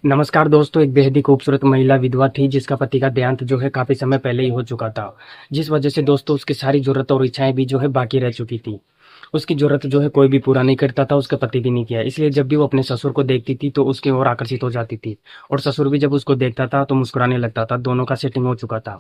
नमस्कार दोस्तों। एक बेहद ही खूबसूरत महिला विधवा थी जिसका पति का देहांत जो है काफी समय पहले ही हो चुका था। जिस वजह से दोस्तों उसकी सारी जरूरत और इच्छाएं भी जो है बाकी रह चुकी थी। उसकी जरूरत जो है कोई भी पूरा नहीं करता था, उसका पति भी नहीं किया। इसलिए जब भी वो अपने ससुर को देखती थी तो उसकी ओर आकर्षित हो जाती थी, और ससुर भी जब उसको देखता था तो मुस्कुराने लगता था। दोनों का सेटिंग हो चुका था।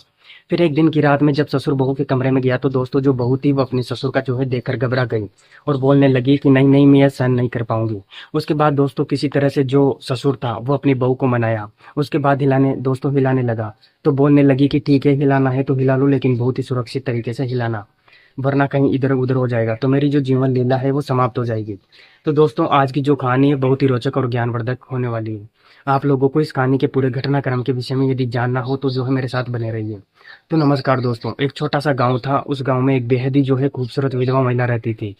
फिर एक दिन की रात में जब ससुर बहू के कमरे में गया तो दोस्तों जो बहू थी वो अपने ससुर का जो है देखकर घबरा गई और बोलने लगी कि नहीं नहीं, मैं यह सहन नहीं कर पाऊंगी। उसके बाद दोस्तों किसी तरह से जो ससुर था वो अपनी बहू को मनाया। उसके बाद हिलाने लगा। तो बोलने लगी कि ठीक है, हिलाना है तो हिला लो, लेकिन बहुत ही सुरक्षित तरीके से हिलाना, वरना कहीं इधर उधर हो जाएगा तो मेरी जो जीवन लीला है वो समाप्त हो जाएगी। तो दोस्तों आज की जो कहानी है बहुत ही रोचक और ज्ञानवर्धक होने वाली है। आप लोगों को इस कहानी के पूरे घटनाक्रम के विषय में यदि जानना हो तो जो है मेरे साथ बने रहिए। तो नमस्कार दोस्तों। एक छोटा सा गांव था। उस गांव में एक बेहद ही जो है खूबसूरत विधवा महिला रहती थी।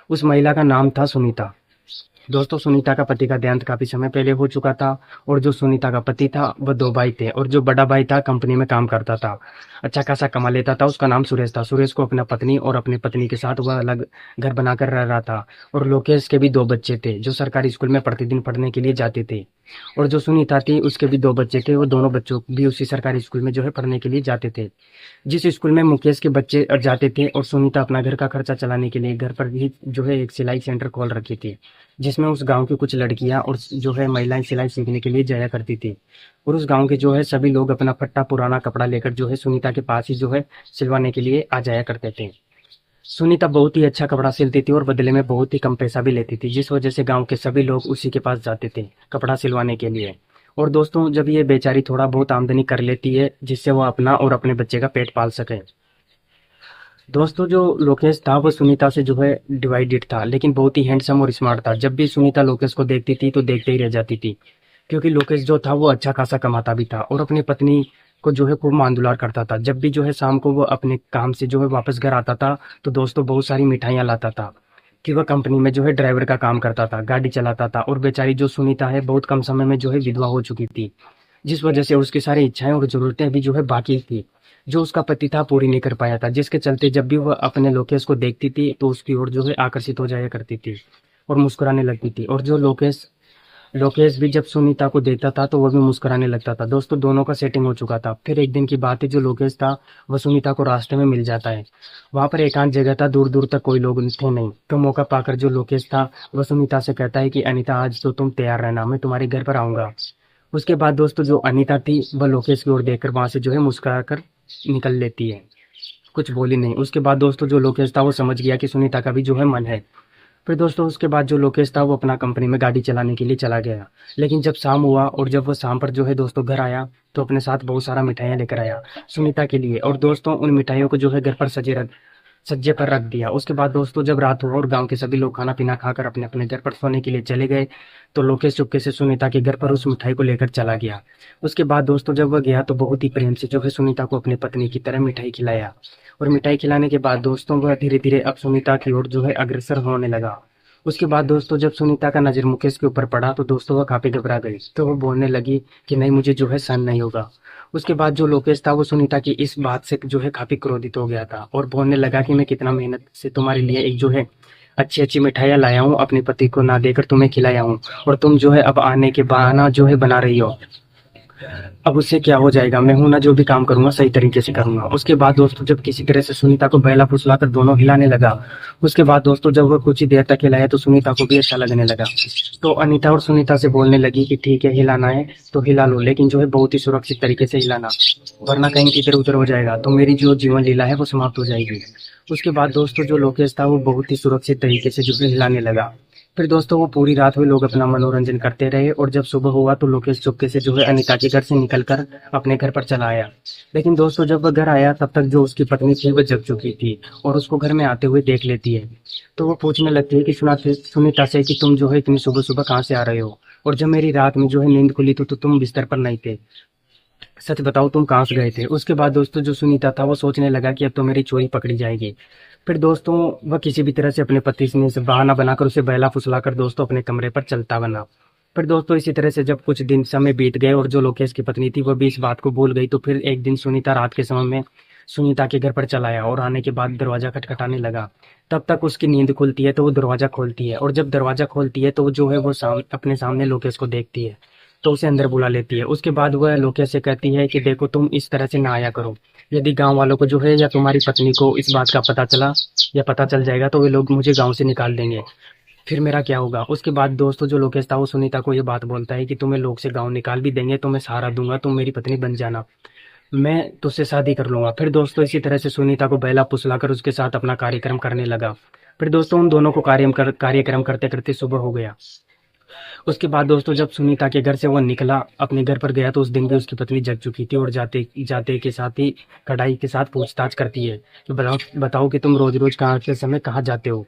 उस महिला का नाम था सुनीता। दोस्तों सुनीता का पति का देहांत काफी समय पहले हो चुका था। और जो सुनीता का पति था वह दो भाई थे, और जो बड़ा भाई था कंपनी में काम करता था, अच्छा खासा कमा लेता था। उसका नाम सुरेश था। सुरेश को अपना पत्नी और अपनी पत्नी के साथ वह अलग घर बनाकर रह रहा था। और लोकेश के भी दो बच्चे थे जो सरकारी स्कूल में प्रतिदिन पढ़ने के लिए जाते थे। और जो सुनीता थी उसके भी दो बच्चे थे, वो दोनों बच्चों भी उसी सरकारी स्कूल में जो है पढ़ने के लिए जाते थे। जिस स्कूल में मुकेश के बच्चे जाते थे, और सुनीता अपना घर का खर्चा चलाने के लिए घर पर ही जो है एक सिलाई सेंटर खोल रखी थी, जिसमें उस गांव की कुछ लड़कियां और जो है महिलाएं सिलाई सीखने के लिए जाया करती थी। और उस गांव के जो है सभी लोग अपना फट्टा पुराना कपड़ा लेकर जो है सुनीता के पास ही जो है सिलवाने के लिए आ जाया करते थे। सुनीता बहुत ही अच्छा कपड़ा सिलती थी और बदले में बहुत ही कम पैसा भी लेती थी, जिस वजह से गांव के सभी लोग उसी के पास जाते थे कपड़ा सिलवाने के लिए। और दोस्तों जब ये बेचारी थोड़ा बहुत आमदनी कर लेती है जिससे वो अपना और अपने बच्चे का पेट पाल सके। दोस्तों जो लोकेश था वो सुनीता से जो है डिवाइडेड था, लेकिन बहुत ही हैंडसम और स्मार्ट था। जब भी सुनीता लोकेश को देखती थी तो देखते ही रह जाती थी, क्योंकि लोकेश जो था वो अच्छा खासा कमाता भी था और अपनी पत्नी को जो है खूब मान दुलार करता था। जब भी जो है शाम को वो अपने काम से जो है वापस घर आता था तो दोस्तों बहुत सारी मिठाइयाँ लाता था, कि वह कंपनी में जो है ड्राइवर का काम करता था, गाड़ी चलाता था। और बेचारी जो सुनीता है बहुत कम समय में जो है विधवा हो चुकी थी, जिस वजह से उसकी सारी इच्छाएं और जरूरतें भी जो है बाकी थी, जो उसका पति था पूरी नहीं कर पाया था। जिसके चलते जब भी वह अपने लोकेश को देखती थी तो उसकी ओर जो है आकर्षित हो जाया करती थी और मुस्कुराने लगती थी। और जो लोकेश लोकेश भी जब सुनीता को देखता था तो वह भी मुस्कुराने लगता था। दोस्तों दोनों का सेटिंग हो चुका था। फिर एक दिन की बात है, जो लोकेश था वह सुनीता को रास्ते में मिल जाता है। वहां पर एकांत जगह था, दूर दूर तक कोई लोग थे नहीं। तो मौका पाकर जो लोकेश था वह सुनीता से कहता है कि अनीता आज तो तुम तैयार रहना, मैं तुम्हारे घर पर आऊंगा। उसके बाद दोस्तों जो अनीता थी वह लोकेश की ओर देखकर वहां से जो है मुस्कुरा कर निकल लेती है, कुछ बोली नहीं। उसके बाद दोस्तों जो लोकेश था वो समझ गया कि सुनीता का भी जो है मन है। फिर दोस्तों उसके बाद जो लोकेश था वो अपना कंपनी में गाड़ी चलाने के लिए चला गया। लेकिन जब शाम हुआ और जब वो शाम पर जो है दोस्तों घर आया तो अपने साथ बहुत सारा मिठाइयाँ लेकर आया सुनीता के लिए। और दोस्तों उन मिठाइयों को जो है घर पर सज्जे पर रख दिया। उसके बाद दोस्तों जब रात हुआ और गांव के सभी लोग खाना पीना खाकर अपने अपने घर पर सोने के लिए चले गए तो लोकेश चुपके से सुनीता के घर पर उस मिठाई को लेकर चला गया। उसके बाद दोस्तों जब वह गया तो बहुत ही प्रेम से जो है सुनीता को अपनी पत्नी की तरह मिठाई खिलाया। और मिठाई खिलाने के बाद दोस्तों वह धीरे धीरे अब सुनीता की ओर जो है अग्रसर होने लगा। उसके बाद दोस्तों जब सुनीता का नजर मुकेश के ऊपर पड़ा तो दोस्तों वह काफी घबरा गई। तो वो बोलने लगी कि नहीं, मुझे जो है सहन नहीं होगा। उसके बाद जो लोकेश था वो सुनीता की इस बात से जो है काफी क्रोधित हो गया था और बोलने लगा कि मैं कितना मेहनत से तुम्हारे लिए एक जो है अच्छी अच्छी मिठाइयाँ लाया हूँ, अपने पति को ना देकर तुम्हें खिलाया हूँ, और तुम जो है अब आने के बहाना जो है बना रही हो। अब उससे क्या हो जाएगा, मैं हूं ना, जो भी काम करूंगा सही तरीके से करूंगा। उसके बाद दोस्तों जब किसी तरह से सुनीता को बहला फुसला कर दोनों हिलाने लगा। उसके बाद दोस्तों जब वो कुछ ही देर तक हिलाया तो सुनीता को भी अच्छा लगने लगा। तो अनीता और सुनीता से बोलने लगी कि ठीक है, हिलाना है तो हिला लो, लेकिन जो है बहुत ही सुरक्षित तरीके से हिलाना, वरना कहीं इधर उधर हो जाएगा तो मेरी जो जीवन लीला है वो समाप्त हो जाएगी। उसके बाद दोस्तों जो लोकेश था वो बहुत ही सुरक्षित तरीके से जो है हिलाने लगा। फिर दोस्तों वो पूरी रात में लोग अपना मनोरंजन करते रहे, और जब सुबह हुआ तो लोकेश चुपके से जो है अनीता के घर से निकलकर अपने घर पर चला आया। लेकिन दोस्तों जब वह घर आया तब तक जो उसकी पत्नी थी वह जग चुकी थी और उसको घर में आते हुए देख लेती है। तो वो पूछने लगती है कि सुनीता से कि तुम जो है इतनी सुबह सुबह कहाँ से आ रहे हो, और जब मेरी रात में जो है नींद खुली तो तुम बिस्तर पर नहीं थे, सच बताओ तुम कहाँ से गए थे। उसके बाद दोस्तों जो सुनीता था वो सोचने लगा कि अब तो मेरी चोरी पकड़ी जाएगी। फिर दोस्तों वह किसी भी तरह से अपने पति से बहाना बनाकर उसे बहला फुसला कर दोस्तों अपने कमरे पर चलता बना। फिर दोस्तों इसी तरह से जब कुछ दिन समय बीत गए और जो लोकेश की पत्नी थी वह भी इस बात को भूल गई, तो फिर एक दिन सुनीता रात के समय में सुनीता के घर पर चला आया और आने के बाद दरवाजा खटखटाने लगा। तब तक उसकी नींद खुलती है तो वो दरवाजा खोलती है, और जब दरवाजा खोलती है तो वो जो है वो अपने सामने लोकेश को देखती है। तो उसे अंदर बुला लेती है। उसके बाद वह लोकेश से कहती है कि देखो तुम इस तरह से ना आया करो, यदि गांव वालों को जो है या तुम्हारी पत्नी को इस बात का पता चला या पता चल जाएगा तो वे लोग मुझे गांव से निकाल देंगे, फिर मेरा क्या होगा। उसके बाद दोस्तों जो लोकेश था वो सुनीता को ये बात बोलता है कि तुम्हें लोग से गांव निकाल भी देंगे तो मैं सहारा दूंगा, तुम मेरी पत्नी बन जाना, मैं तुझसे शादी कर लूंगा। फिर दोस्तों इसी तरह से सुनीता को बहला फुसलाकर उसके साथ अपना कार्यक्रम करने लगा। फिर दोस्तों उन दोनों को कार्यक्रम करते करते सुबह हो गया। उसके बाद दोस्तों जब सुनीता के घर से वो निकला, अपने घर पर गया, तो उस दिन भी उसकी पत्नी जग चुकी थी और जाते जाते के साथ ही कढ़ाई के साथ पूछताछ करती है कि बताओ बताओ कि तुम रोज रोज कहाँ के समय कहाँ जाते हो,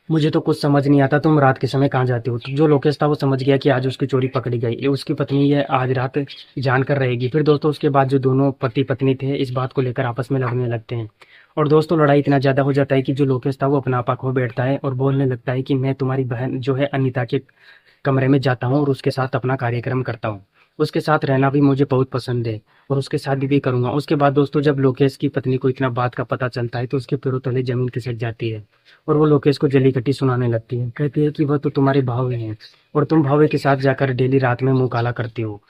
मुझे तो कुछ समझ नहीं आता, तुम रात के समय कहाँ जाते हो। तो जो लोकेश था वो समझ गया कि आज उसकी चोरी पकड़ी गई, ये उसकी पत्नी ये आज रात जान कर रहेगी। फिर दोस्तों उसके बाद जो दोनों पति पत्नी थे इस बात को लेकर आपस में लड़ने लगते हैं और दोस्तों लड़ाई इतना ज्यादा हो जाता है कि जो लोकेश था वो अपना आपा खो बैठता है और बोलने लगता है कि मैं तुम्हारी बहन जो है अनीता के कमरे में जाता हूँ और उसके साथ अपना कार्यक्रम करता हूँ, उसके साथ रहना भी मुझे बहुत पसंद है और उसके शादी भी करूंगा। उसके बाद दोस्तों जब लोकेश की पत्नी को इतना बात का पता चलता है तो उसके पैरों तले जमीन खिसक जाती है और वो लोकेश को जली कट्टी सुनाने लगती है। कहती है कि वह तो तुम्हारे भावे हैं और तुम भावे के साथ जाकर डेली रात में मुंह काला करती हो,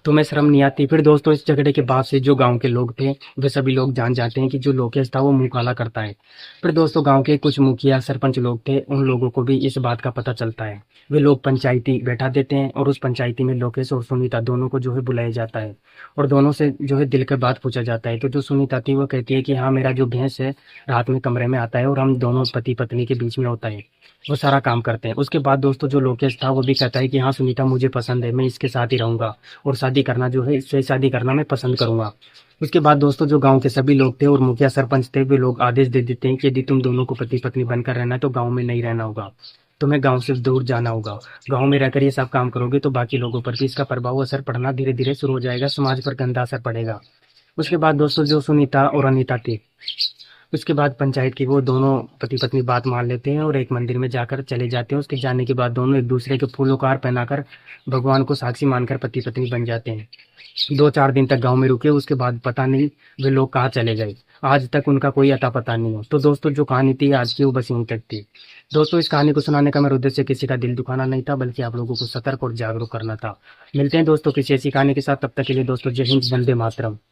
तुम्हें शर्म नहीं आती। फिर दोस्तों इस झगड़े के बाद से जो गांव के लोग थे वे सभी लोग जान जाते हैं कि जो लोकेश था वो मुंह काला करता है। फिर दोस्तों गांव के कुछ मुखिया सरपंच लोग थे, उन लोगों को भी इस बात का पता चलता है। वे लोग पंचायती बैठा देते हैं और उस पंचायती में लोकेश और सुनीता दोनों को जो है बुलाया जाता है और दोनों से जो है दिल की बात पूछा जाता है। तो जो सुनीता थी वो कहती है कि हाँ मेरा जो भैंस है रात में कमरे में आता है और हम दोनों पति पत्नी के बीच में होता है, वो सारा काम करते हैं। उसके बाद दोस्तों जो लोकेश था वो भी कहता है कि हाँ सुनीता मुझे पसंद है, मैं इसके साथ ही रहूंगा और शादी करना जो है इससे शादी करना मैं पसंद करूंगा। उसके बाद दोस्तों जो गांव के सभी लोग थे और मुखिया सरपंच थे वे लोग आदेश दे देते हैं कि यदि तुम दोनों को पति पत्नी बनकर रहना है तो गांव में नहीं रहना होगा, तुम्हें गांव से दूर जाना होगा। गांव में रहकर ये सब काम करोगे तो बाकी लोगों पर भी इसका प्रभाव असर पड़ना धीरे धीरे शुरू हो जाएगा, समाज पर गंदा असर पड़ेगा। उसके बाद दोस्तों जो सुनीता और अनीता थी उसके बाद पंचायत की वो दोनों पति पत्नी बात मान लेते हैं और एक मंदिर में जाकर चले जाते हैं। उसके जाने के बाद दोनों एक दूसरे के फूलों का हार पहनाकर भगवान को साक्षी मानकर पति पत्नी बन जाते हैं। 2-4 दिन तक गांव में रुके, उसके बाद पता नहीं वे लोग कहाँ चले गए, आज तक उनका कोई अता पता नहीं हो। तो दोस्तों जो कहानी थी आज की वो बस यहीं तक थी। दोस्तों इस कहानी को सुनाने का मेरा उद्देश्य किसी का दिल दुखाना नहीं था बल्कि आप लोगों को सतर्क और जागरूक करना था। मिलते हैं दोस्तों किसी ऐसी कहानी के साथ, तब तक के लिए दोस्तों जय हिंद, वंदे मातरम।